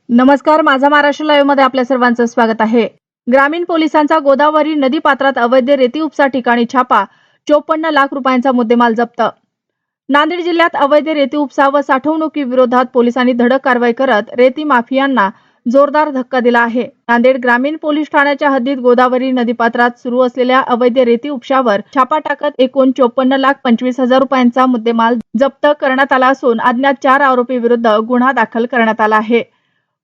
नमस्कार, माझा महाराष्ट्र लाईव्ह मध्ये आपल्या सर्वांचं स्वागत आहे। ग्रामीण पोलिसांचा गोदावरी नदी पात्रात अवैध रेती उपसा ठिकाणी छापा, 54 लाख रुपयांचा मुद्देमाल जप्त। नांदेड जिल्ह्यात अवैध रेती उपसा व साठवणुकीविरोधात पोलिसांनी धडक कारवाई करत रेती माफियांना जोरदार धक्का दिला आहे। नांदेड ग्रामीण पोलीस ठाण्याच्या हद्दीत गोदावरी नदीपात्रात सुरू असलेल्या अवैध रेती उपशावर छापा टाकत एकूण 54,25,000 रुपयांचा मुद्देमाल जप्त करण्यात आला असून अज्ञात 4 आरोपी विरुद्ध गुन्हा दाखल करण्यात आला आहे।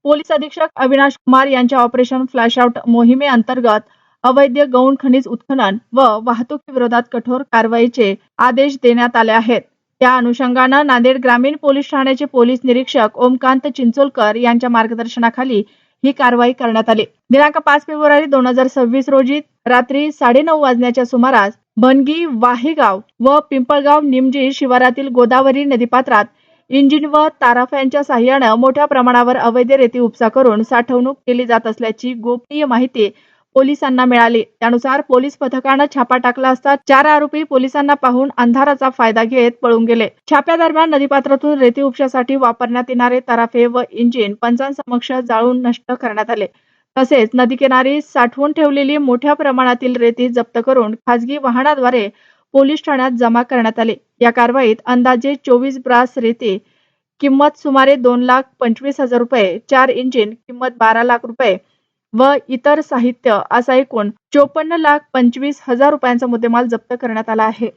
पोलीस अधीक्षक अविनाश कुमार यांच्या ऑपरेशन फ्लॅशआउट मोहिमेअंतर्गत अवैध गौण खनिज उत्खनन व वाहतुकीविरोधात कठोर कारवाईचे आदेश देण्यात आले आहेत। त्या अनुषंगाने नांदेड ग्रामीण पोलीस ठाण्याचे पोलीस निरीक्षक ओमकांत चिंचोलकर यांच्या मार्गदर्शनाखाली ही कारवाई करण्यात आली। दिनांक 5 फेब्रुवारी 2026 रोजी रात्री 9:30 वाजण्याच्या सुमारास बनगी वाहेगाव व पिंपळगाव निमजी शिवारातील गोदावरी नदीपात्रात इंजिन व ताराफ्यांच्या साहाय्याने मोठ्या प्रमाणावर अवैध रेती उपसा करून साठवणूक केली जात असल्याची गोपनीय माहिती पोलिसांना मिळाली। त्यानुसार पोलीस पथकाने छापा टाकला असता 4 आरोपी पोलिसांना पाहून अंधाराचा फायदा घेत पळून गेले। छाप्यादरम्यान नदीपात्रातून रेती उपशासाठी वापरण्यात येणारे तराफे व इंजिन पंचांसमक्ष जाळून नष्ट करण्यात आले। तसेच नदीकिनारी साठवून ठेवलेली मोठ्या प्रमाणातील रेती जप्त करून खासगी वाहनाद्वारे पोलीस ठाण्यात जमा करण्यात आले। या कारवाईत अंदाजे 24 ब्रास रेती किंमत सुमारे 2,25,000 रुपये, 4 इंजिन किंमत 12 लाख रुपये व इतर साहित्य असा एकूण 54,25,000 रुपयांचा मुद्देमाल जप्त करण्यात आला आहे।